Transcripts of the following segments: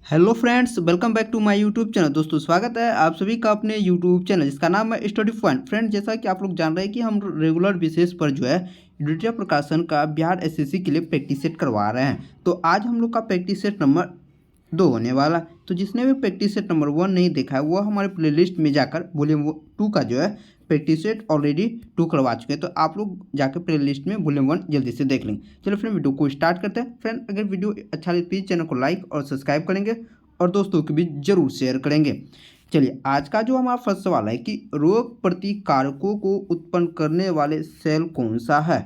Hello friends, welcome back to my YouTube channel. दोस्तों, स्वागत है आप सभी का अपने यूट्यूब चैनल जिसका नाम है स्टडी पॉइंट। फ्रेंड, जैसा कि आप लोग जान रहे हैं कि हम रेगुलर बेसिस पर जो है एडिटर प्रकाशन का बिहार एसएससी के लिए प्रैक्टिस सेट करवा रहे हैं। तो आज हम लोग का प्रैक्टिस सेट नंबर 2 होने वाला। तो जिसने भी प्रैक्टिस सेट नंबर 1 नहीं देखा है वो हमारे प्लेलिस्ट में जाकर वॉल्यूम 2 का जो है प्रैक्टिस सेट ऑलरेडी 2 करवा चुके हैं। तो आप लोग जाकर प्ले लिस्ट में वॉल्यूम 1 जल्दी से देख लेंगे। चलो फ्रेंड, वीडियो को स्टार्ट करते हैं। फ्रेंड, अगर वीडियो अच्छा लगे प्लीज़ चैनल को लाइक और सब्सक्राइब करेंगे और दोस्तों के बीच जरूर शेयर करेंगे। चलिए, आज का जो हमारा फर्स्ट सवाल है कि रोग प्रतिकारकों को उत्पन्न करने वाले सेल कौन सा है?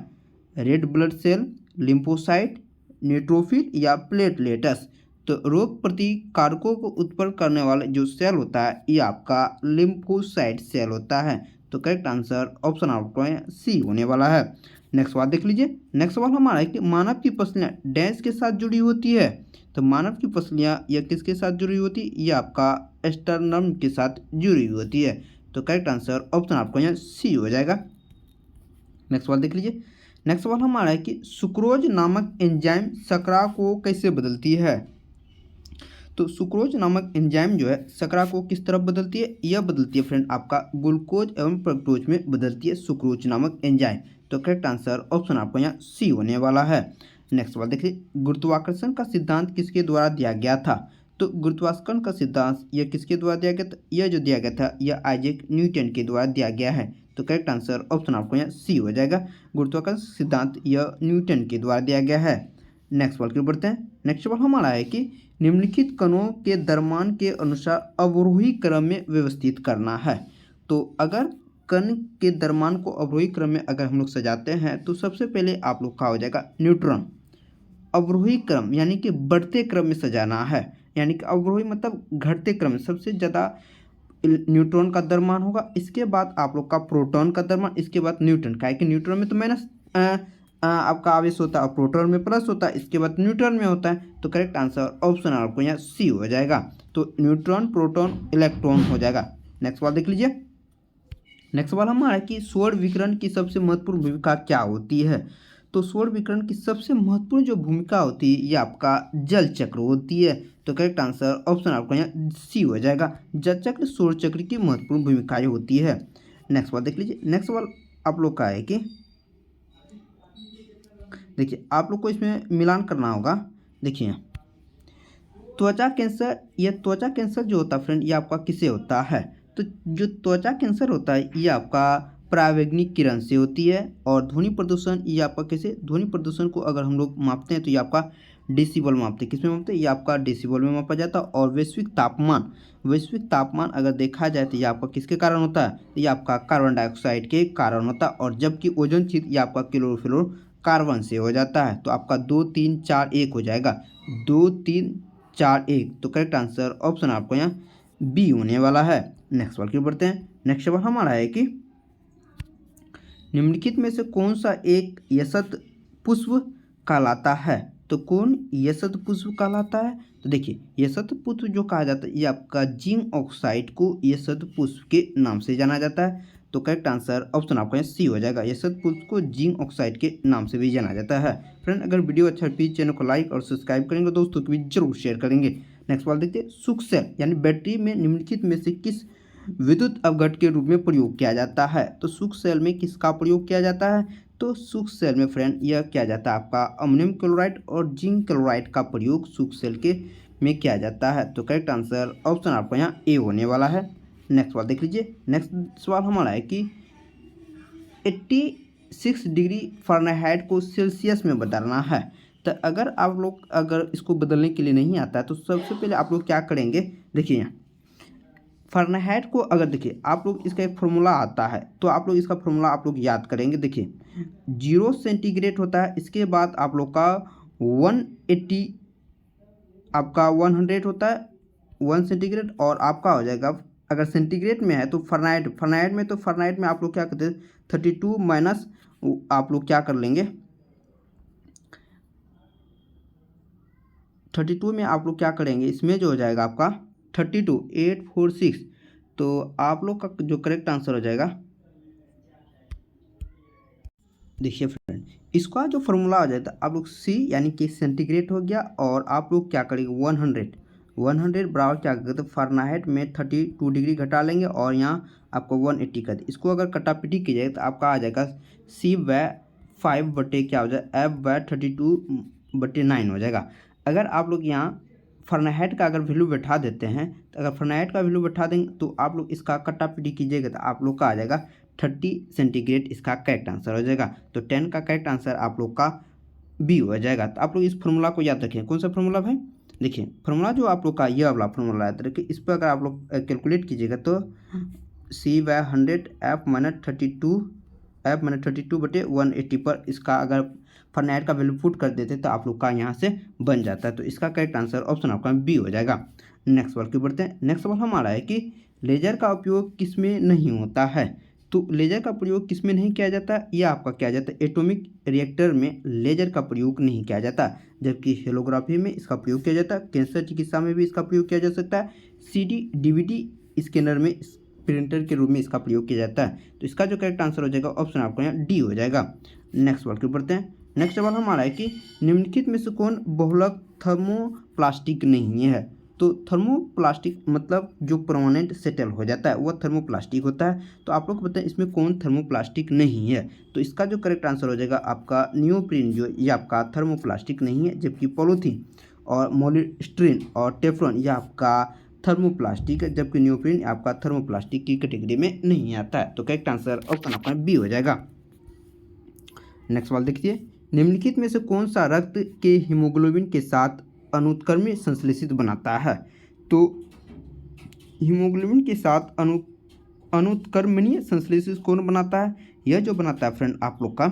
Red blood cell, lymphocyte, neutrophil या प्लेटलेट्स? तो रोग प्रतिकारकों को उत्पन्न करने वाले जो सेल होता है ये आपका लिम्फोसाइट सेल होता है। तो करेक्ट आंसर ऑप्शन आपका सी होने वाला है। नेक्स्ट सवाल देख लीजिए। नेक्स्ट सवाल हमारा है कि मानव की पसलियाँ डैश के साथ जुड़ी होती है? तो मानव की पसलियाँ यह किसके साथ जुड़ी होती है? ये आपका स्टर्नम के साथ जुड़ी हुई होती है। तो करेक्ट आंसर ऑप्शन आपका यहाँ सी हो जाएगा। नेक्स्ट सवाल देख लीजिए। नेक्स्ट सवाल हमारा है कि सुक्रोज नामक एंजाइम शर्करा को कैसे बदलती है? तो सुक्रोज नामक एंजाइम जो है शर्करा को किस तरफ बदलती है? यह बदलती है फ्रेंड आपका ग्लूकोज एवं फ्रक्टोज में बदलती है सुक्रोज नामक एंजाइम। तो करेक्ट आंसर ऑप्शन आपको यहाँ सी होने वाला है। नेक्स्ट सवाल देखिए। गुरुत्वाकर्षण का सिद्धांत किसके द्वारा दिया गया था? तो गुरुत्वाकर्षण का सिद्धांत यह किसके द्वारा दिया गया था? यह जो दिया गया था यह आइजैक न्यूटन के द्वारा दिया गया है। तो करेक्ट आंसर ऑप्शन आपको यहाँ सी हो जाएगा। गुरुत्वाकर्षण सिद्धांत यह न्यूटन के द्वारा दिया गया है। नेक्स्ट सवाल की बढ़ते हैं। नेक्स्ट सवाल हमारा है कि निम्नलिखित कणों के द्रव्यमान के अनुसार अवरोही क्रम में व्यवस्थित करना है। तो अगर कण के द्रव्यमान को अवरोही क्रम में अगर हम लोग सजाते हैं तो सबसे पहले आप लोग का हो जाएगा न्यूट्रॉन। अवरोही क्रम यानी कि बढ़ते क्रम में सजाना है, यानी कि अवरोही मतलब घटते क्रम में सबसे ज़्यादा न्यूट्रॉन का द्रव्यमान होगा, इसके बाद आप लोग का प्रोटॉन का द्रव्यमान, इसके बाद न्यूट्रॉन का है कि न्यूट्रॉन में तो माइनस आपका आवेश होता है और प्रोटॉन में प्लस होता है, इसके बाद न्यूट्रॉन में होता है। तो करेक्ट आंसर ऑप्शन आपको यहाँ सी हो जाएगा। तो न्यूट्रॉन, प्रोटॉन, इलेक्ट्रॉन हो जाएगा। नेक्स्ट सवाल देख लीजिए। नेक्स्ट सवाल हमारा है कि सौर विकिरण की सबसे महत्वपूर्ण भूमिका क्या होती है? तो सौर विकिरण की सबसे महत्वपूर्ण जो भूमिका होती है ये आपका जल चक्र होती है। तो करेक्ट आंसर ऑप्शन आपका यहाँ सी हो जाएगा। जल चक्र सौर चक्र की महत्वपूर्ण भूमिकाएं होती है। नेक्स्ट सवाल देख लीजिए। नेक्स्ट सवाल आप लोग का है कि देखिए आप लोग को इसमें मिलान करना होगा। देखिए, त्वचा कैंसर, यह त्वचा कैंसर जो होता है फ्रेंड ये आपका किससे होता है? तो जो त्वचा कैंसर होता है ये आपका परावैंगनिक किरण से होती है। और ध्वनि प्रदूषण ये आपका कैसे? ध्वनि प्रदूषण को अगर हम लोग मापते हैं तो ये आपका डेसिबल मापते हैं। किस में मापते हैं? ये आपका डेसिबल में मापा जाता है। और वैश्विक तापमान अगर देखा जाए तो ये आपका किसके कारण होता है? ये आपका कार्बन डाइऑक्साइड के कारण होता है। और जबकि ओजोन छिद्र ये आपका क्लोरोफ्लोर कार्बन से हो जाता है। तो आपका 2 3 4 1 हो जाएगा। 2 3 4 1। तो करेक्ट आंसर ऑप्शन आपको यहाँ बी होने वाला है। नेक्स्ट सवाल की बढ़ते हैं। नेक्स्ट सवाल हमारा है कि निम्नलिखित में से कौन सा एक यशत पुष्प कहलाता है? तो कौन यशत पुष्प कहलाता है? तो देखिए, यशत पुष्प जो कहा जाता है ये आपका जिंक ऑक्साइड को यशत पुष्प के नाम से जाना जाता है। तो करेक्ट आंसर ऑप्शन आपका सी हो जाएगा। यशत पुष्प को जिंक ऑक्साइड के नाम से भी जाना जाता है। फ्रेंड, अगर वीडियो अच्छा प्लीज चैनल को लाइक और सब्सक्राइब करेंगे, दोस्तों के बीच जरूर शेयर करेंगे। नेक्स्ट सवाल देखते हैं। शुष्क सेल यानी बैटरी में निम्नलिखित में से किस विद्युत अवघट के रूप में प्रयोग किया जाता है? तो शुष्क सेल में किसका प्रयोग किया जाता है? तो शुष्क सेल में फ्रेंड यह किया जाता है आपका अमोनियम क्लोराइड और जिंक क्लोराइड का प्रयोग शुष्क सेल के में किया जाता है। तो करेक्ट आंसर ऑप्शन आपका यहाँ ए होने वाला है। नेक्स्ट सवाल देख लीजिए। नेक्स्ट सवाल हमारा है कि 86 डिग्री फ़ारेनहाइट को सेल्सियस में बदलना है। तो अगर इसको बदलने के लिए नहीं आता है तो सबसे पहले आप लोग क्या करेंगे? देखिए, फ़ारेनहाइट को अगर देखिए आप लोग इसका एक फार्मूला आता है तो आप लोग इसका फार्मूला आप लोग याद करेंगे। देखिए, 0 सेंटीग्रेड होता है, इसके बाद आप लोग का 180 आपका 100 होता है 1 सेंटीग्रेड, और आपका हो जाएगा अगर सेंटीग्रेड में है तो फ़ारेनहाइट में आप लोग क्या करते हैं 32 माइनस आप लोग क्या कर लेंगे 32 में आप लोग क्या करेंगे इसमें जो हो जाएगा आपका 32846। तो आप लोग का जो करेक्ट आंसर हो जाएगा, देखिए फ्रेंड, इसका जो फार्मूला आ जाता है आप लोग सी यानी कि सेंटीग्रेड हो गया, और आप लोग क्या करेंगे 100 बराबर क्या करते हैं फ़ारेनहाइट में 32 डिग्री घटा लेंगे और यहाँ आपको 180 कर दे। इसको अगर कटापिटी की जाए तो आपका आ जाएगा C/5 बटे क्या हो जाए F/32/9 हो जाएगा। अगर आप लोग यहाँ फ़ारेनहाइट का अगर वैल्यू बैठा देते हैं तो अगर फ़ारेनहाइट का वैल्यू बैठा देंगे तो आप लोग इसका कटापिटी कीजिएगा तो आप लोग का आ जाएगा 30 सेंटीग्रेड इसका करेक्ट आंसर हो जाएगा। तो 10 का करेक्ट आंसर आप लोग का बी हो जाएगा। तो आप लोग इस फॉर्मूला को याद रखें। कौन सा फॉर्मूला भाई? देखिए फॉर्मूला जो आप लोग का ये वाला फॉर्मूला याद रखिए। इस पर अगर आप लोग कैलकुलेट कीजिएगा तो C/100 F-32 बटे 180 पर इसका अगर फ़ारेनहाइट का वैल्यू पुट कर देते तो आप लोग का यहाँ से बन जाता है। तो इसका करेक्ट आंसर ऑप्शन आपका बी हो जाएगा। नेक्स्ट सवाल की बढ़ते हैं। नेक्स्ट सवाल हमारा है कि लेजर का उपयोग किस में नहीं होता है? तो लेजर का प्रयोग किस में नहीं किया जाता? यह आपका किया जाता है एटॉमिक रिएक्टर में लेजर का प्रयोग नहीं किया जाता, जबकि हेलोग्राफी में इसका प्रयोग किया जाता है। कैंसर चिकित्सा में भी इसका प्रयोग किया जा सकता है। CD DVD स्कैनर में प्रिंटर के रूप में इसका प्रयोग किया जाता है। तो इसका जो करेक्ट आंसर हो जाएगा ऑप्शन आपको यहाँ डी हो जाएगा। नेक्स्ट सवाल की बढ़ते हैं। नेक्स्ट सवाल हमारा है कि निम्नलिखित में से कौन बहुलक थर्मोप्लास्टिक नहीं है? तो थर्मोप्लास्टिक मतलब जो परमानेंट सेटल हो जाता है वह थर्मोप्लास्टिक होता है। तो आप लोग बताएं इसमें कौन थर्मोप्लास्टिक नहीं है? तो इसका जो करेक्ट आंसर हो जाएगा आपका नियोप्रीन जो ये आपका थर्मोप्लास्टिक नहीं है, जबकि पॉलीथीन और पॉलीस्टीरीन और टेफ्लॉन ये आपका थर्मोप्लास्टिक है, जबकि नियोप्रीन आपका थर्मोप्लास्टिक की कैटेगरी में नहीं आता है। तो करेक्ट आंसर ऑप्शन आपका बी हो जाएगा। नेक्स्ट सवाल देखिए। निम्नलिखित में से कौन सा रक्त के हीमोग्लोबिन के साथ अनुत्क्रमण संश्लेषित बनाता है? तो हीमोग्लोबिन के साथ अनुत्क्रमणीय संश्लेषित कौन बनाता है? यह जो बनाता है फ्रेंड आप लोग का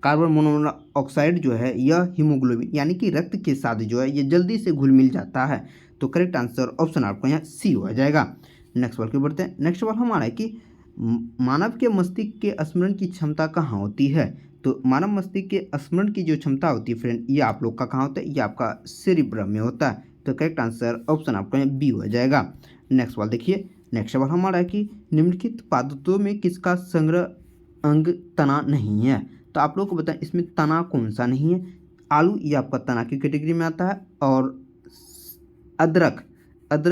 कार्बन मोनोऑक्साइड जो है यह हीमोग्लोबिन यानी कि रक्त के साथ जो है ये जल्दी से घुल मिल जाता है। तो करेक्ट आंसर ऑप्शन आपको यहाँ सी हो जाएगा। नेक्स्ट सवाल की बढ़ते हैं। नेक्स्ट सवाल हमारा है कि मानव के मस्तिष्क के स्मरण की क्षमता कहाँ होती है? तो मानव मस्तिष्क के स्मरण की जो क्षमता होती है फ्रेंड ये आप लोग का कहाँ होता है? ये आपका सेरिब्रम में होता है। तो करेक्ट आंसर ऑप्शन आपका यहाँ बी हो जाएगा। नेक्स्ट सवाल देखिए। नेक्स्ट सवाल हमारा है कि निम्नलिखित पादपों में किसका संग्रह अंग तना नहीं है? तो आप लोग को बताएं इसमें तना कौन सा नहीं है? आलू ये आपका तना की कैटेगरी में आता है और अदरक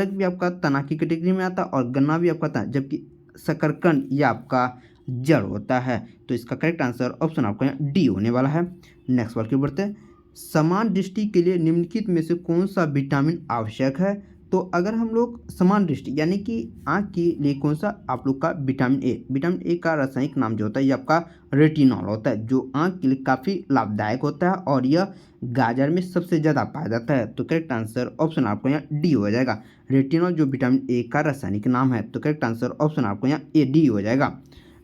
भी आपका तना की कैटेगरी में आता है और गन्ना भी आपका तना, जबकि शकरकंद ये आपका जड़ होता है। तो इसका करेक्ट आंसर ऑप्शन आपका यहाँ डी होने वाला है। नेक्स्ट सवाल की बढ़ते हैं। समान दृष्टि के लिए निम्नलिखित में से कौन सा विटामिन आवश्यक है? तो अगर हम लोग समान दृष्टि यानी कि आँख के लिए कौन सा आप लोग का विटामिन ए का रासायनिक नाम जो होता है ये आपका रेटिनॉल होता है, जो आँख के लिए काफ़ी लाभदायक होता है और यह गाजर में सबसे ज़्यादा पाया जाता है। तो करेक्ट आंसर ऑप्शन आपको यहाँ डी हो जाएगा। रेटिनॉल जो विटामिन ए का रासायनिक नाम है। तो करेक्ट आंसर ऑप्शन आपको यहाँ ए डी हो जाएगा।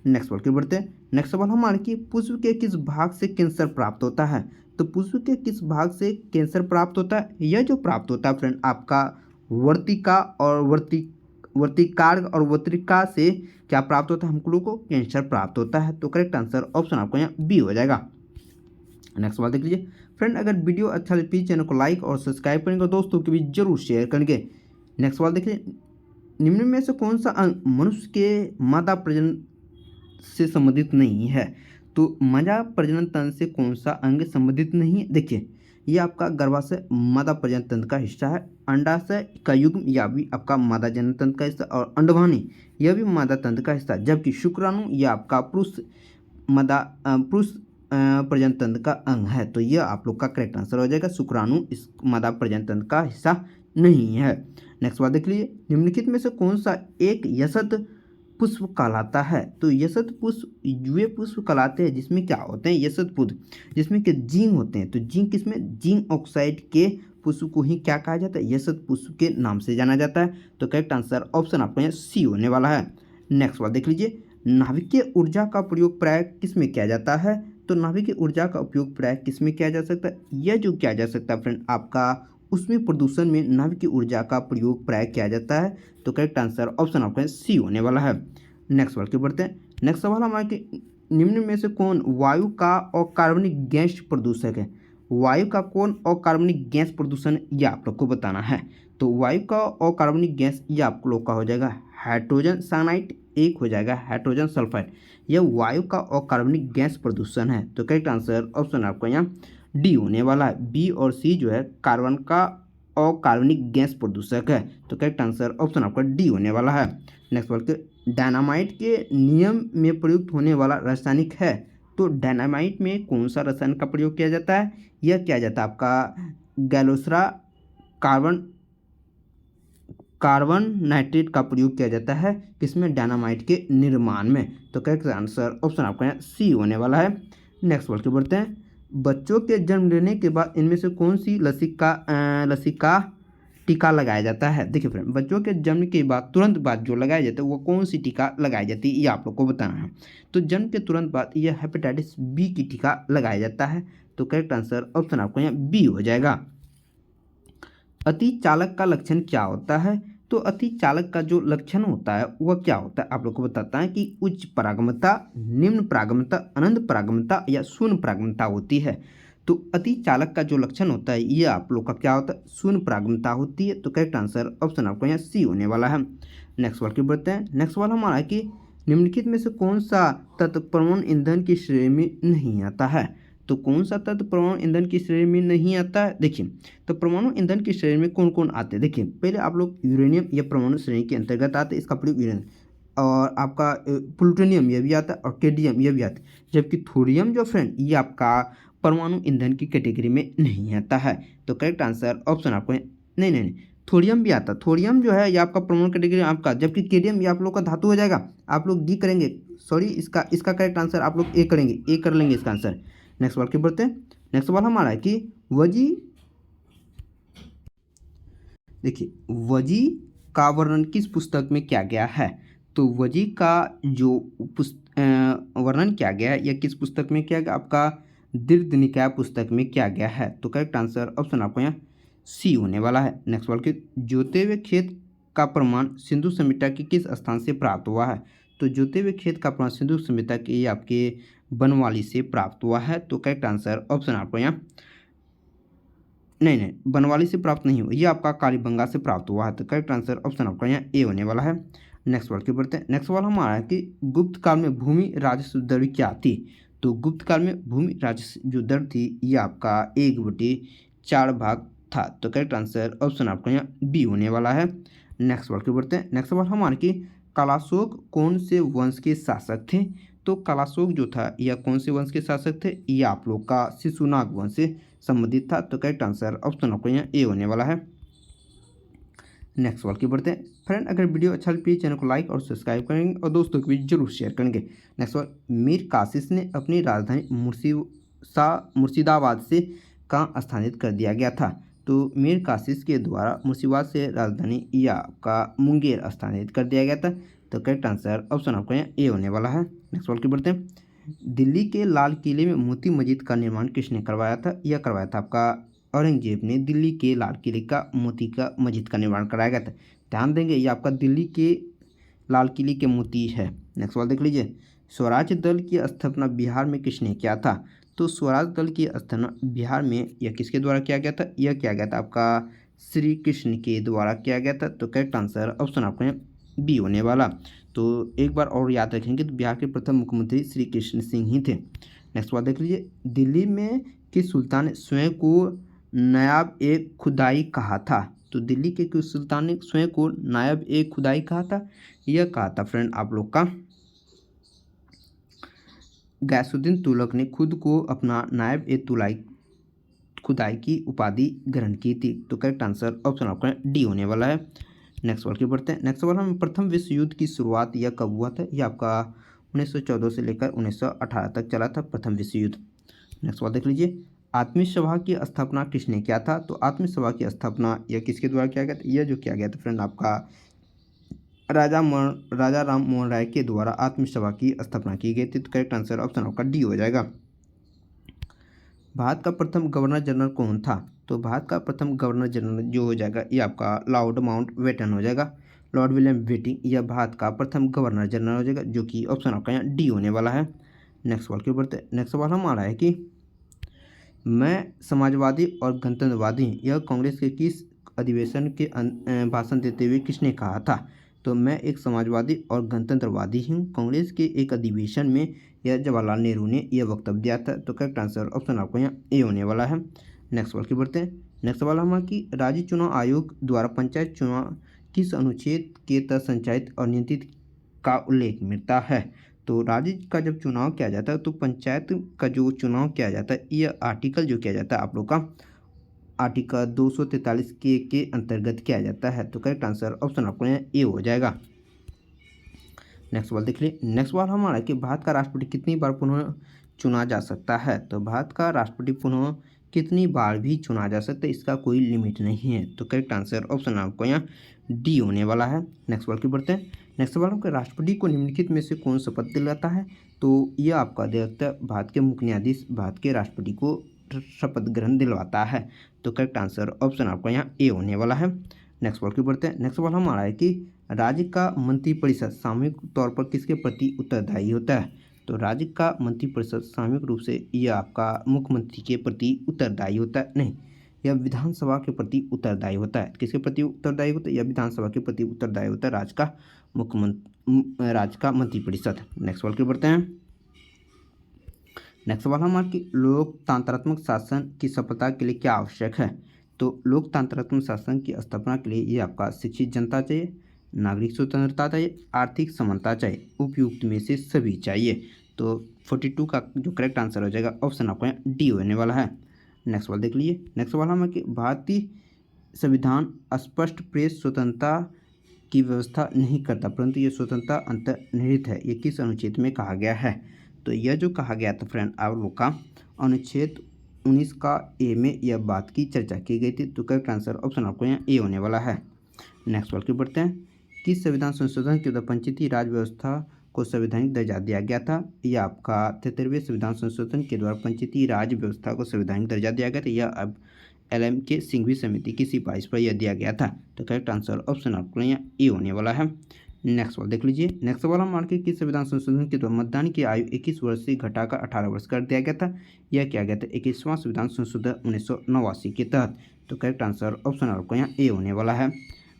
नेक्स्ट सवाल की बढ़ते हैं। नेक्स्ट सवाल हमारे कि पुष्प के किस भाग से कैंसर प्राप्त होता है? तो पुष्प के किस भाग से कैंसर प्राप्त होता है? यह जो प्राप्त होता है फ्रेंड आपका वर्तिका और वर्तिकार्ग और वर्तिका से क्या प्राप्त होता है? हम लोग को कैंसर प्राप्त होता है। तो करेक्ट आंसर ऑप्शन आपको यहाँ बी हो जाएगा। नेक्स्ट सवाल देख लीजिए फ्रेंड। अगर वीडियो अच्छा लगे प्लीज चैनल को लाइक और सब्सक्राइब करेंगे और दोस्तों के बीच जरूर शेयर करेंगे। नेक्स्ट सवाल देखिए। निम्न में से कौन सा अंग मनुष्य के मादा प्रजनन से संबंधित नहीं है? तो मादा प्रजनन तंत्र से कौन सा अंग संबंधित नहीं है? देखिए ये आपका गर्भाशय मादा प्रजनन तंत्र का हिस्सा है। अंडाशय का युग्म यह भी आपका मादा जनन तंत्र का हिस्सा और अंडवानी यह भी मादा तंत्र का हिस्सा, जबकि शुक्राणु यह आपका पुरुष प्रजनन तंत्र का अंग है। तो यह आप लोग का करेक्ट आंसर हो जाएगा। शुक्राणु इस मादा प्रजनन तंत्र का हिस्सा नहीं है। नेक्स्ट बात देख लीजिए। निम्नलिखित में से कौन सा एक यशत पुष्प कहलाता है? तो यशत पुष्प वे पुष्प कहलाते हैं जिसमें क्या होते हैं? यशत पुष्प जिसमें कि जिंक होते हैं। तो जिंक किसमें? जिंक ऑक्साइड के पुष्प को ही क्या कहा जाता है? यशत पुष्प के नाम से जाना जाता है। तो करेक्ट आंसर ऑप्शन आपको यहाँ सी होने वाला है। नेक्स्ट बात देख लीजिए। नाभिकीय ऊर्जा का प्रयोग प्राय किस में किया जाता है? तो नाभिकीय ऊर्जा का उपयोग प्राय किस में किया जा सकता है? यह जो किया जा सकता है फ्रेंड आपका उसमें प्रदूषण में नाभिकीय ऊर्जा का प्रयोग प्राय किया जाता है। तो करेक्ट आंसर ऑप्शन आपका सी होने वाला है। नेक्स्ट सवाल की बढ़ते हैं। नेक्स्ट सवाल हमारे कि निम्न में से कौन वायु का अकार्बनिक गैस प्रदूषक है? वायु का कौन अकार्बनिक गैस प्रदूषण यह आप लोग को बताना है। तो वायु का अकार्बनिक गैस यह आप लोग का हो जाएगा हाइड्रोजन साइनाइड, एक हो जाएगा हाइड्रोजन सल्फाइड। यह वायु का अकार्बनिक गैस प्रदूषण है। तो करेक्ट आंसर ऑप्शन आपको यहाँ डी होने वाला है। बी और सी जो है कार्बन का अकार्बनिक गैस प्रदूषक है। तो करेक्ट आंसर ऑप्शन आपका डी होने वाला है। नेक्स्ट वर्ड के डायनामाइट के नियम में प्रयुक्त होने वाला रासायनिक है। तो डायनामाइट में कौन सा रसायन का प्रयोग किया जाता है? यह किया जाता है आपका गैलोसरा कार्बन नाइट्रेट का प्रयोग किया जाता है किसमें? डायनामाइट के निर्माण में। तो करेक्ट आंसर ऑप्शन आपका यहाँ सी होने वाला है। नेक्स्ट वर्ड के बढ़ते हैं। बच्चों के जन्म लेने के बाद इनमें से कौन सी लसिका टीका लगाया जाता है? देखिए फ्रेंड, बच्चों के जन्म के बाद तुरंत बाद जो लगाया जाता है वो कौन सी टीका लगाई जाती है ये आप लोग को बताना है। तो जन्म के तुरंत बाद यह हेपेटाइटिस बी की टीका लगाया जाता है। तो करेक्ट आंसर ऑप्शन आपको यहाँ बी हो जाएगा। अति चालक का लक्षण क्या होता है? तो अति चालक का जो लक्षण होता है वह क्या होता है आप लोग को बताता है कि उच्च परागमता, निम्न परागमता, अनंत परागमता या शून्य परागमता होती है। तो अति चालक का जो लक्षण होता है ये आप लोग का क्या होता है? शून्य परागमता होती है। तो करेक्ट आंसर ऑप्शन आपको यहाँ सी होने वाला है। नेक्स्ट वाला की बढ़ते हैं। नेक्स्ट वाला हमारा है कि निम्नलिखित में से कौन सा तत्व परमाणु ईंधन की श्रेणी में नहीं आता है? तो कौन सा तत्व परमाणु ईंधन की श्रेणी में नहीं आता है? देखिए, तो परमाणु ईंधन की श्रेणी में कौन कौन आते हैं? देखिए, पहले आप लोग यूरेनियम या परमाणु श्रेणी के अंतर्गत आते हैं, इसका प्रयोग यूरेनियम, और आपका प्लूटोनियम यह भी आता है और केडियम यह भी आता है। जबकि थोरियम जो फ्रेंड ये आपका परमाणु ईंधन की कैटेगरी में नहीं आता है। तो करेक्ट आंसर ऑप्शन आपको नहीं, थोरियम भी आता है। थोरियम जो है ये आपका परमाणु कैटेगरी आपका, जबकि केडियम ये आप लोग का धातु हो जाएगा। आप लोग डी करेंगे, सॉरी इसका करेक्ट आंसर आप लोग ए करेंगे, ए कर लेंगे इसका आंसर। नेक्स्ट सवाल के बढ़ते हैं। नेक्स्ट सवाल हमारा है कि देखिए, वजी का वर्णन किस पुस्तक में किया गया है? तो वजी का जो वर्णन किया गया है यह किस पुस्तक में किया गया? आपका दीर्घ निकाय पुस्तक में किया गया है। तो करेक्ट आंसर ऑप्शन आपको यहाँ सी होने वाला है। नेक्स्ट सवाल के जोते हुए खेत का प्रमाण सिंधु सभ्यता के किस स्थान से प्राप्त हुआ है? तो जोते हुए खेत का प्रमाण सिंधु सभ्यता के ये आपके बनवाली से प्राप्त हुआ है। तो करेक्ट आंसर ऑप्शन आपको यहाँ नहीं, बनवाली से प्राप्त नहीं हुआ, ये आपका कालीबंगा से प्राप्त हुआ है। तो करेक्ट आंसर ऑप्शन आपका यहाँ ए होने वाला है। नेक्स्ट सवाल के बढ़ते हैं। नेक्स्ट सवाल हमारा है कि गुप्त काल में भूमि राजस्व दर क्या थी? तो गुप्त काल में भूमि राजस्व जो दर थी ये आपका 1/4 भाग था। तो करेक्ट आंसर ऑप्शन आपका यहाँ बी होने वाला है। नेक्स्ट सवाल के बढ़ते हैं। नेक्स्ट सवाल हमारे कि कालाशोक कौन से वंश के शासक थे? तो कालाशोक जो था यह कौन से वंश के शासक थे? ये आप लोग का शिशुनाग वंश से संबंधित था। तो करेक्ट आंसर ऑप्शन आपको यहाँ ए होने वाला है। नेक्स्ट सवाल की बढ़ते हैं। फ्रेंड, अगर वीडियो अच्छा लगे प्लीज चैनल को लाइक और सब्सक्राइब करेंगे और दोस्तों को भी जरूर शेयर करेंगे। नेक्स्ट सवाल, मीर कासिस ने अपनी राजधानी मुर्शिदाबाद से कहाँ स्थानांतरित कर दिया गया था? तो मीर कासिस के द्वारा मुर्शिदाबाद से राजधानी या का मुंगेर स्थानांतरित कर दिया गया था। तो करेक्ट आंसर ऑप्शन आपको यहाँ ए होने वाला है। नेक्स्ट सवाल की बढ़ते हैं। दिल्ली के लाल किले में मोती मस्जिद का निर्माण किसने करवाया था? यह करवाया था आपका औरंगजेब ने दिल्ली के लाल किले का मोती का मस्जिद का निर्माण कराया गया था। ध्यान देंगे ये आपका दिल्ली के लाल किले के मोती है। नेक्स्ट सवाल देख लीजिए। स्वराज दल की स्थापना बिहार में किसने किया था? तो स्वराज दल की स्थापना बिहार में यह किसके द्वारा किया गया था? यह किया गया था आपका श्री कृष्ण के द्वारा किया गया था। तो करेक्ट आंसर ऑप्शन आपको बी होने वाला। तो एक बार और याद रखेंगे तो बिहार के प्रथम मुख्यमंत्री श्री कृष्ण सिंह ही थे। नेक्स्ट बात देख लीजिए। दिल्ली में किस सुल्तान ने स्वयं को नायब ए खुदाई कहा था? तो दिल्ली के किस सुल्तान ने स्वयं को नायब ए खुदाई कहा था? यह कहा था फ्रेंड आप लोग का गयासुद्दीन तुगलक ने खुद को अपना नायब ए खुदाई की उपाधि ग्रहण की थी। तो करेक्ट आंसर ऑप्शन आपका डी होने वाला है। नेक्स्ट सवाल की बढ़ते हैं। नेक्स्ट सवाल हम प्रथम विश्व युद्ध की शुरुआत यह कब हुआ था? यह आपका 1914 से लेकर 1918 तक चला था प्रथम विश्व युद्ध। नेक्स्ट सवाल देख लीजिए। आत्मीय सभा की स्थापना किसने किया था? तो आत्मीय सभा की स्थापना यह किसके द्वारा किया गया था? यह जो किया गया था फ्रेंड आपका राजा राम मोहन राय के द्वारा आत्मीय सभा की स्थापना की गई थी। तो करेक्ट आंसर ऑप्शन आपका डी हो जाएगा। भारत का प्रथम गवर्नर जनरल कौन था? तो भारत का प्रथम गवर्नर जनरल जो हो जाएगा ये आपका लॉर्ड माउंटबेटन हो जाएगा। लॉर्ड विलियम बेटिंग यह भारत का प्रथम गवर्नर जनरल हो जाएगा, जो कि ऑप्शन आपका यहाँ डी होने वाला है। नेक्स्ट सवाल के बढ़ते। नेक्स्ट सवाल हमारा है कि मैं समाजवादी और गणतंत्रवादी यह कांग्रेस के किस अधिवेशन के भाषण देते हुए किसने कहा था? तो मैं एक समाजवादी और गणतंत्रवादी हूँ, कांग्रेस के एक अधिवेशन में यह जवाहरलाल नेहरू ने यह वक्तव्य दिया था। तो करेक्ट आंसर ऑप्शन आपको यहाँ ए होने वाला है। नेक्स्ट सवाल की बढ़ते हैं। नेक्स्ट सवाल हमारा कि राज्य चुनाव आयोग द्वारा पंचायत चुनाव किस अनुच्छेद के तहत संचालित और नियंत्रित का उल्लेख मिलता है। तो राज्य का जब चुनाव किया जाता है तो पंचायत का जो चुनाव किया जाता है यह आर्टिकल जो किया जाता है आप लोग का आर्टिकल 243 के अंतर्गत किया जाता है। तो करेक्ट आंसर ऑप्शन आपको यहाँ ए हो जाएगा। नेक्स्ट सवाल देख लीजिए। नेक्स्ट सवाल हमारा कि भारत का राष्ट्रपति कितनी बार पुनः चुना जा सकता है। तो भारत का राष्ट्रपति पुनः कितनी बार भी चुना जा सकता है, इसका कोई लिमिट नहीं है। तो करेक्ट आंसर ऑप्शन आपको यहाँ डी होने वाला है। नेक्स्ट सवाल की बढ़ते हैं। नेक्स्ट सवाल आपके राष्ट्रपति को निम्नलिखित में से कौन शपथ दिलाता है। तो यह आपका दिलाता है भारत के मुख्य न्यायाधीश भारत के राष्ट्रपति को शपथ ग्रहण दिलवाता है। तो करेक्ट आंसर ऑप्शन आपका यहाँ ए होने वाला है। नेक्स्ट सवाल की बढ़ते हैं। नेक्स्ट सवाल हमारा है कि राज्य का मंत्रिपरिषद सामूहिक तौर पर किसके प्रति उत्तरदायी होता है। तो राज्य का मंत्रिपरिषद सामूहिक रूप से यह आपका मुख्यमंत्री के प्रति उत्तरदायी होता है, नहीं, यह विधानसभा के प्रति उत्तरदायी होता है। किसके प्रति उत्तरदायी होता है, यह विधानसभा के प्रति उत्तरदायी होता है राज्य का मंत्रिपरिषद। नेक्स्ट सवाल की बढ़ते हैं। नेक्स्ट सवाल हमारा कि लोकतंत्रात्मक शासन की सफलता के लिए क्या आवश्यक है। तो लोकतंत्रात्मक शासन की स्थापना के लिए ये आपका शिक्षित जनता चाहिए, नागरिक स्वतंत्रता चाहिए, आर्थिक समानता चाहिए, उपयुक्त में से सभी चाहिए। तो 42 का जो करेक्ट आंसर हो जाएगा ऑप्शन आपको यहाँ डी होने वाला है। नेक्स्ट सवाल देख लीजिए। नेक्स्ट सवाल हमारा कि भारतीय संविधान स्पष्ट प्रेस स्वतंत्रता की व्यवस्था नहीं करता, परंतु ये स्वतंत्रता अंतर्निहित है, ये किस अनुच्छेद में कहा गया है। तो यह जो कहा गया था फ्रेंड आप लोग का अनुच्छेद 19 का ए में यह बात की चर्चा की गई थी। तो करेक्ट आंसर ऑप्शन आपको यहाँ ए होने वाला है। नेक्स्ट सवाल की बढ़ते हैं। किस संविधान संशोधन के द्वारा पंचायती राज व्यवस्था को संवैधानिक दर्जा दिया गया था। यह आपका 73वें संविधान संशोधन के द्वारा पंचायती राज व्यवस्था को संवैधानिक दर्जा दिया गया था। यह अब LM के सिंघवी समिति की सिफारिश पर यह दिया गया था। तो करेक्ट आंसर ऑप्शन आपको यहाँ ए होने वाला है। नेक्स्ट सवाल देख लीजिए। नेक्स्ट सवाल हम मार्के कि संविधान संशोधन के द्वारा मतदान की आयु 21 वर्ष से घटाकर 18 वर्ष कर दिया गया था। यह किया गया था 21वां संविधान संशोधन 1989 के तहत। तो करेक्ट आंसर ऑप्शन आपको यहाँ ए होने वाला है।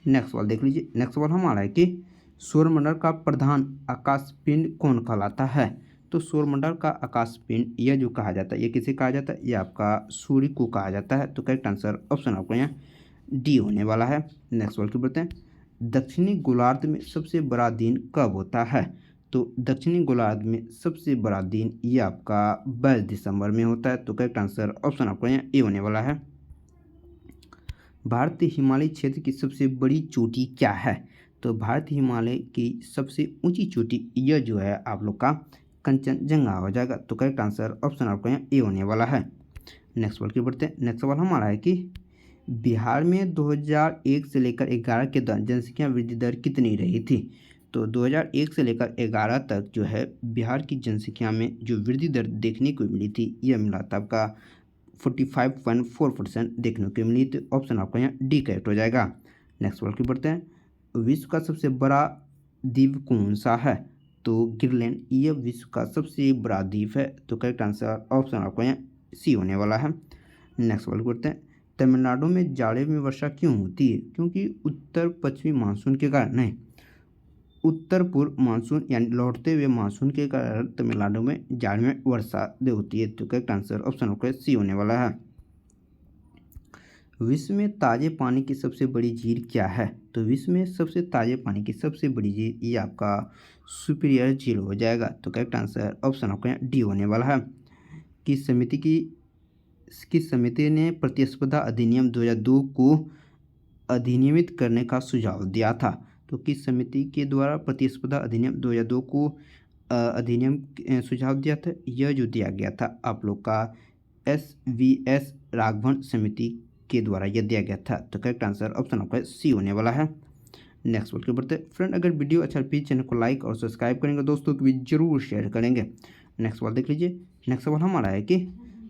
नेक्स्ट सवाल देख लीजिए। नेक्स्ट सवाल हमारा है कि सौरमंडल का प्रधान आकाशपिंड कौन कहलाता है। तो सौरमंडल का आकाशपिंड यह जो कहा जाता है, यह किसे कहा जाता है, यह आपका सूर्य को कहा जाता है। तो करेक्ट आंसर ऑप्शन आपको यहाँ डी होने वाला है। नेक्स्ट सवाल की बढ़ते हैं। दक्षिणी गोलार्ध में सबसे बड़ा दिन कब होता है। तो दक्षिणी गोलार्ध में सबसे बड़ा दिन ये आपका 22 दिसंबर में होता है। तो करेक्ट आंसर ऑप्शन आपको यहाँ ए होने वाला है। भारतीय हिमालय क्षेत्र की सबसे बड़ी चोटी क्या है। तो भारतीय हिमालय की सबसे ऊंची चोटी यह जो है आप लोग का कंचनजंगा हो जाएगा। तो करेक्ट आंसर ऑप्शन आपको यहाँ ए होने वाला है। नेक्स्ट सवाल की बढ़ते हैं। नेक्स्ट सवाल हमारा है कि बिहार में 2001 से लेकर 11 के दौरान जनसंख्या वृद्धि दर कितनी रही थी। तो 2001 से लेकर 11 तक जो है बिहार की जनसंख्या में जो वृद्धि दर देखने को मिली थी यह मिला था आपका 45.4% देखने को मिली। तो ऑप्शन आपका यहाँ डी करेक्ट हो जाएगा। नेक्स्ट सवाल की बढ़ते हैं। विश्व का सबसे बड़ा द्वीप कौन सा है। तो ग्रीनलैंड यह विश्व का सबसे बड़ा द्वीप है। तो करेक्ट आंसर ऑप्शन आपको यहाँ सी होने वाला है। नेक्स्ट सवाल करते हैं। तमिलनाडु में जाड़े में वर्षा क्यों होती है। क्योंकि उत्तर पश्चिमी मानसून के कारण, नहीं, उत्तर पूर्व मानसून यानी लौटते हुए मानसून के कारण तमिलनाडु में जाड़ में वर्षा होती है। तो करेक्ट आंसर ऑप्शन आपका सी होने वाला है। विश्व में ताजे पानी की सबसे बड़ी झील क्या है। तो विश्व में सबसे ताजे पानी की सबसे बड़ी झील ये आपका सुपीरियर झील हो जाएगा। तो करेक्ट आंसर ऑप्शन आपका डी होने वाला है। किस समिति ने प्रतिस्पर्धा अधिनियम 2002 को अधिनियमित करने का सुझाव दिया था। तो किस समिति के द्वारा प्रतिस्पर्धा अधिनियम 2002 को अधिनियम सुझाव दिया था। यह जो दिया गया था आप लोग का SVS राघवन समिति के द्वारा यह दिया गया था। तो करेक्ट आंसर ऑप्शन आपका सी होने वाला है। नेक्स्ट सवाल के बढ़ते फ्रेंड, अगर वीडियो अच्छा प्लीज चैनल को लाइक और सब्सक्राइब करेंगे, दोस्तों को भी जरूर शेयर करेंगे। नेक्स्ट सवाल देख लीजिए। नेक्स्ट सवाल हमारा है कि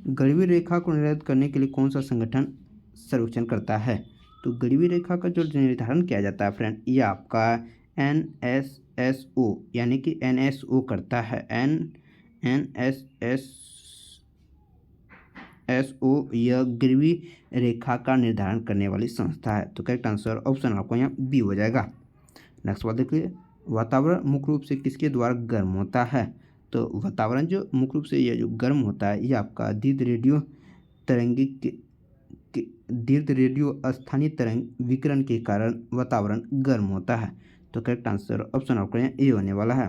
गरीबी रेखा को निर्धारित करने के लिए कौन सा संगठन सर्वेक्षण करता है। तो गरीबी रेखा का जो निर्धारण किया जाता है फ्रेंड ये आपका NSSO यानी कि NSO करता है। NSSO यह गरीबी रेखा का निर्धारण करने वाली संस्था है। तो करेक्ट आंसर ऑप्शन आपको यहाँ बी हो जाएगा। नेक्स्ट बात देखिए। वातावरण मुख्य रूप से किसके द्वारा गर्म होता है। तो वातावरण जो मुख्य रूप से यह जो गर्म होता है ये आपका दीद रेडियो तरंगिक दीर्घ रेडियो स्थानीय तरंग विकिरण के कारण वातावरण गर्म होता है। तो करेक्ट आंसर ऑप्शन आपका यहाँ ए होने वाला है।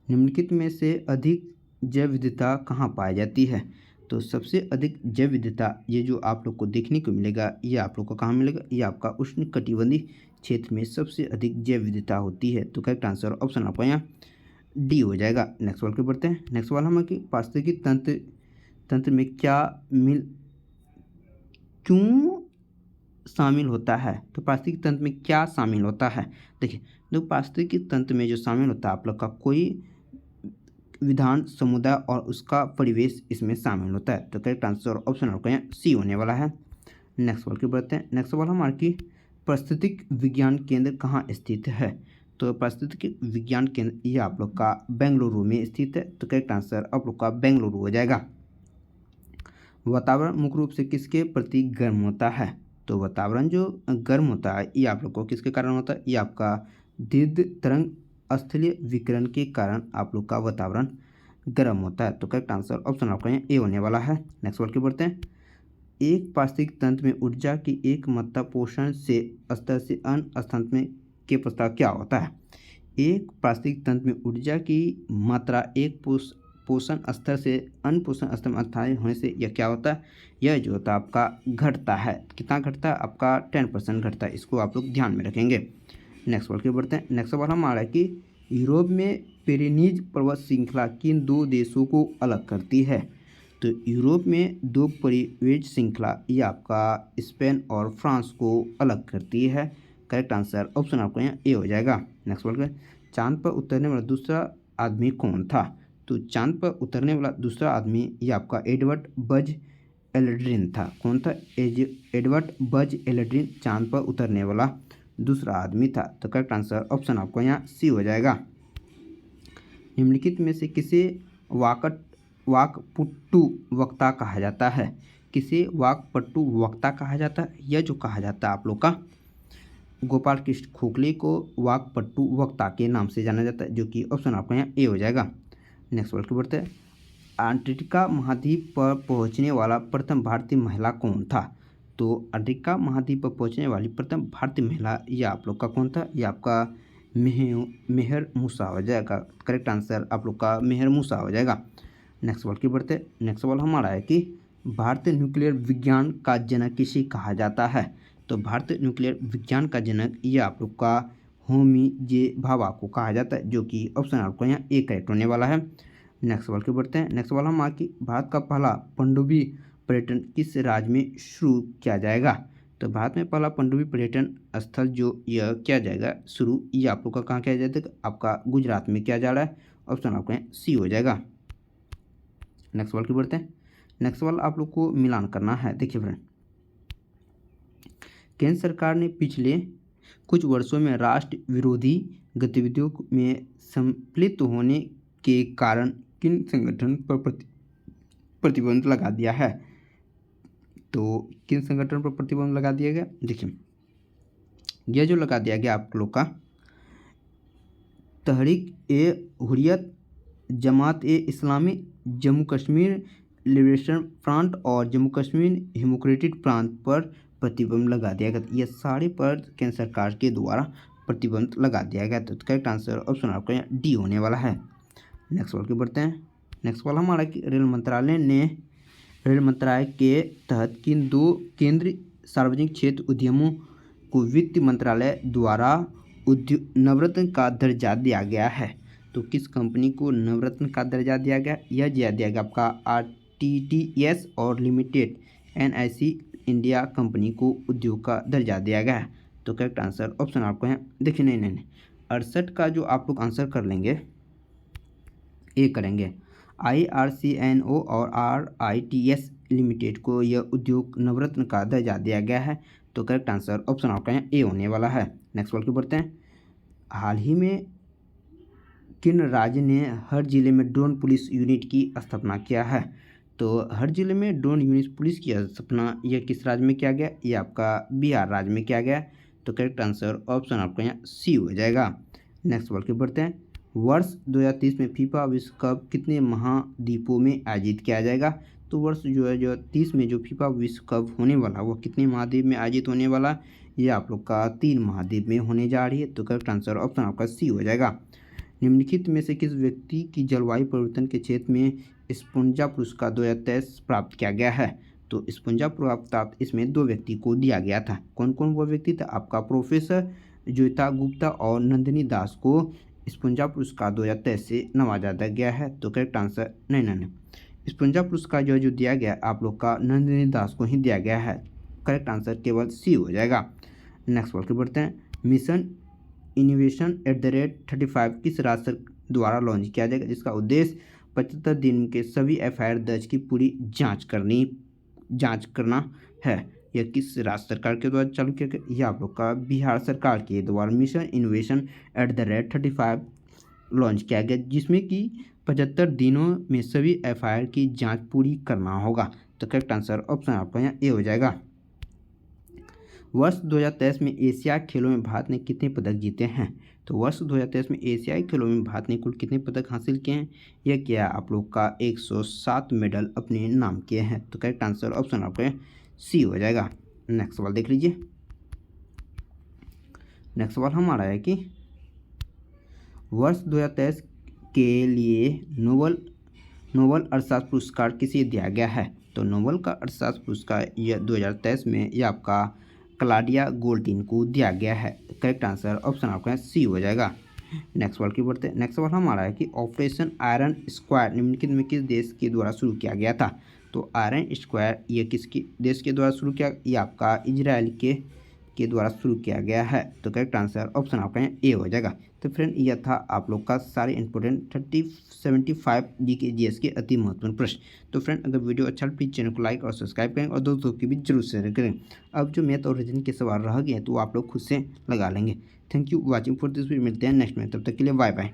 निम्नलिखित में से अधिक जैव विविधता कहाँ पाई जाती है? तो सबसे अधिक जैव विविधता ये जो आप लोग को देखने को मिलेगा, ये आप लोग को कहाँ मिलेगा? ये आपका उष्णकटिबंधीय क्षेत्र में सबसे अधिक जैव विविधता होती है। तो करेक्ट आंसर ऑप्शन आपका यहाँ डी हो जाएगा। नेक्स्ट सवाल के बढ़ते हैं। नेक्स्ट सवाल हम कि पारिस्थितिकी तंत्र में क्यों शामिल होता है? तो पारिस्थितिकी तंत्र में क्या शामिल होता है? देखिए, तो पारिस्थितिकी तंत्र में जो शामिल होता है आप लोग का कोई विधान, समुदाय और उसका परिवेश इसमें शामिल होता है। तो करेक्ट आंसर ऑप्शन आपका यहाँ सी होने वाला है। नेक्स्ट सवाल की बढ़ते हैं। नेक्स्ट सवाल हमारा कि पारिस्थितिक विज्ञान केंद्र कहाँ स्थित है? तो पारिस्थितिक विज्ञान केंद्र ये आप लोग का बेंगलुरु में स्थित है। तो करेक्ट आंसर आप लोग का बेंगलुरु हो जाएगा। वातावरण मुख्य रूप से किसके प्रति गर्म होता है? तो वातावरण जो गर्म होता है ये आप लोग को किसके कारण होता है? ये आपका दीर्घ तरंग स्थलीय विकिरण के कारण आप लोग का वातावरण गर्म होता है। तो करेक्ट आंसर ऑप्शन आपका यहाँ ए होने वाला है। नेक्स्ट सवाल की बढ़ते हैं। एक पारिस्थितिक तंत्र में ऊर्जा की एक मात्रा पोषण से स्तर से अन्य स्थान में के प्रस्ताव क्या होता है? एक पारिस्थितिक तंत्र में ऊर्जा की मात्रा एक पोषण स्तर से अन्य पोषण स्तर में स्थायी होने से यह क्या होता है? यह जो होता है आपका घटता है। कितना घटता है? आपका 10% घटता है। इसको आप लोग ध्यान में रखेंगे। नेक्स्ट सवाल की बढ़ते हैं। नेक्स्ट सवाल हमारा है कि यूरोप में पेरेनीज पर्वत श्रृंखला किन दो देशों को अलग करती है? तो यूरोप में दो परिवेश श्रृंखला ये आपका स्पेन और फ्रांस को अलग करती है। करेक्ट आंसर ऑप्शन आपका यहाँ ए हो जाएगा। नेक्स्ट सवाल का चांद पर उतरने वाला दूसरा आदमी कौन था? तो चांद पर उतरने वाला दूसरा आदमी ये आपका एडवर्ड बज एल्ड्रिन था। कौन था? एडवर्ड बज एल्ड्रिन चांद पर उतरने वाला दूसरा आदमी था। तो करेक्ट आंसर ऑप्शन आपको यहाँ सी हो जाएगा। निम्नलिखित में से किसे वाकपटु वक्ता कहा जाता है? किसे वाकपटु वक्ता कहा जाता है? यह जो कहा जाता है आप लोग का गोपाल कृष्ण खोखले को वाकपटु वक्ता के नाम से जाना जाता है, जो कि ऑप्शन आपका यहाँ ए हो जाएगा। नेक्स्ट सवाल की बढ़ते हैं। अंटार्कटिका महाद्वीप पर पहुँचने वाला प्रथम भारतीय महिला कौन था? तो अंटार्कटिका महाद्वीप पर पहुंचने वाली प्रथम भारतीय महिला ये आप लोग का कौन था? ये आपका मेहर मूसा हो जाएगा। करेक्ट आंसर आप लोग का मेहर मूसा हो जाएगा। नेक्स्ट सवाल की बढ़ते। नेक्स्ट सवाल हमारा है कि भारतीय न्यूक्लियर विज्ञान का जनक किसे कहा जाता है? तो भारतीय न्यूक्लियर विज्ञान का जनक ये आप लोग का होमी जे भाभा को कहा जाता है, जो कि ऑप्शन आपको यहाँ ए करेक्ट होने वाला है। नेक्स्ट सवाल की बढ़ते हैं। नेक्स्ट सवाल हमारा कि भारत का पहला पनडुब्बी पर्यटन किस राज्य में शुरू किया जाएगा? तो भारत में पहला पनडुब्बी पर्यटन स्थल जो यह किया जाएगा शुरू, ये आप लोग का कहाँ किया जाएगा? आपका गुजरात में किया जा रहा है। ऑप्शन आपका सी हो जाएगा। नेक्स्ट सवाल की बढ़ते हैं। नेक्स्ट सवाल आप लोग को मिलान करना है। देखिए फ्रेंड, केंद्र सरकार ने पिछले कुछ वर्षों में राष्ट्र विरोधी गतिविधियों में सम्मिलित होने के कारण किन संगठन पर प्रतिबंध लगा दिया है? तो किन संगठन पर प्रतिबंध लगा दिया गया? देखिए, यह जो लगा दिया गया आप लोग का तहरीक-ए-हुर्रियत, जमात-ए-इस्लामी, जम्मू कश्मीर लिबरेशन फ्रंट और जम्मू कश्मीर डेमोक्रेटिक फ्रंट पर प्रतिबंध लगा दिया गया। यह सारे पर केंद्र सरकार के द्वारा प्रतिबंध लगा दिया गया। तो करेक्ट आंसर ऑप्शन आपका यहाँ डी होने वाला है। नेक्स्ट सवाल के बढ़ते हैं। नेक्स्ट सवाल हमारा कि रेल मंत्रालय के तहत किन दो केंद्रीय सार्वजनिक क्षेत्र उद्यमों को वित्त मंत्रालय द्वारा नवरत्न का दर्जा दिया गया है? तो किस कंपनी को नवरत्न का दर्जा दिया गया? यह दिया गया आपका RTTS और लिमिटेड NIC इंडिया कंपनी को उद्योग का दर्जा दिया गया है। तो करेक्ट आंसर ऑप्शन आपको यहाँ देखिए, नहीं 68 का जो आप लोग आंसर कर लेंगे ए करेंगे। IRCNO और RITS लिमिटेड को यह उद्योग नवरत्न का दर्जा दिया गया है। तो करेक्ट आंसर ऑप्शन आपका यहाँ ए होने वाला है। नेक्स्ट सवाल की बढ़ते हैं। हाल ही में किन राज्य ने हर जिले में ड्रोन पुलिस यूनिट की स्थापना किया है? तो हर जिले में ड्रोन यूनिट पुलिस की स्थापना यह किस राज्य में किया गया? ये आपका बिहार राज्य में किया गया। तो करेक्ट आंसर ऑप्शन आपका यहाँ सी हो जाएगा। नेक्स्ट सवाल की बढ़ते हैं। वर्ष 2030 में फीफा विश्व कप कितने महाद्वीपों में आयोजित किया जाएगा? तो वर्ष जो है जो 30 में जो फीफा विश्व कप होने वाला वो कितने महाद्वीप में आयोजित होने वाला, ये आप लोग का 3 महाद्वीप में होने जा रही है। तो करेक्ट आंसर ऑप्शन आपका सी हो जाएगा। निम्नलिखित में से किस व्यक्ति की जलवायु परिवर्तन के क्षेत्र में स्पुंजा पुरस्कार 2023 प्राप्त किया गया है। तो स्पुंजा पुरस्कार इसमें 2 व्यक्ति को दिया गया था। कौन कौन वो व्यक्ति था, आपका प्रोफेसर ज्योता गुप्ता और नंदिनी दास को स्पुंजा पुरस्कार 2023 से नवाजा गया है। तो करेक्ट आंसर नहीं, स्पुंजा पुरस्कार जो दिया गया आप लोग का नंदिनी दास को ही दिया गया है। करेक्ट आंसर केवल सी हो जाएगा। नेक्स्ट सवाल की बढ़ते हैं। मिशन इनोवेशन @35 किस राज्य द्वारा लॉन्च किया जाएगा, जिसका उद्देश्य 75 दिन के सभी FIR दर्ज की पूरी जांच करना है। यह किस राज्य सरकार के द्वारा चालू किया गया, यह आप लोग का बिहार सरकार के द्वारा मिशन इनोवेशन @35 लॉन्च किया गया, जिसमें कि 75 दिनों में सभी FIR की जांच पूरी करना होगा। तो करेक्ट आंसर ऑप्शन आपका यहाँ ए हो जाएगा। वर्ष 2023 में एशियाई खेलों में भारत ने कितने पदक जीते हैं। तो वर्ष 2023 में एशियाई खेलों में भारत ने कुल कितने पदक हासिल किए हैं, यह क्या आप लोग का 107 मेडल अपने नाम किए हैं। तो करेक्ट आंसर ऑप्शन आपका सी हो जाएगा। नेक्स्ट सवाल देख लीजिए। नेक्स्ट सवाल हमारा है कि वर्ष 2023 के लिए नोबल अर्थशास्त्र पुरस्कार किसे दिया गया है। तो नोबल का अर्थशास्त्र पुरस्कार यह 2023 में यह आपका क्लाडिया गोल्टिन को दिया गया है। करेक्ट आंसर ऑप्शन आपका सी हो जाएगा। नेक्स्ट सवाल की बढ़ते हैं। नेक्स्ट सवाल हमारा है कि ऑपरेशन आयरन स्क्वायर निम्नलिखित में किस देश के द्वारा शुरू किया गया था। तो आयरन स्क्वायर ये किसके देश के द्वारा शुरू किया, ये आपका इजराइल के द्वारा शुरू किया गया है। तो करेक्ट आंसर ऑप्शन आपका ए हो जाएगा। तो फ्रेंड यह था आप लोग का सारे इंपॉर्टेंट 75 GK GS के अति महत्वपूर्ण प्रश्न। तो फ्रेंड अगर वीडियो अच्छा प्लीज चैनल को लाइक और सब्सक्राइब करें और दोस्तों की भी जरूर शेयर करें। अब जो मैथ और रीजनिंग के सवाल रह गए तो आप लोग खुद से लगा लेंगे। Thank you watching for this video. मिलते हैं नेक्स्ट में, तब तक के लिए बाय बाय।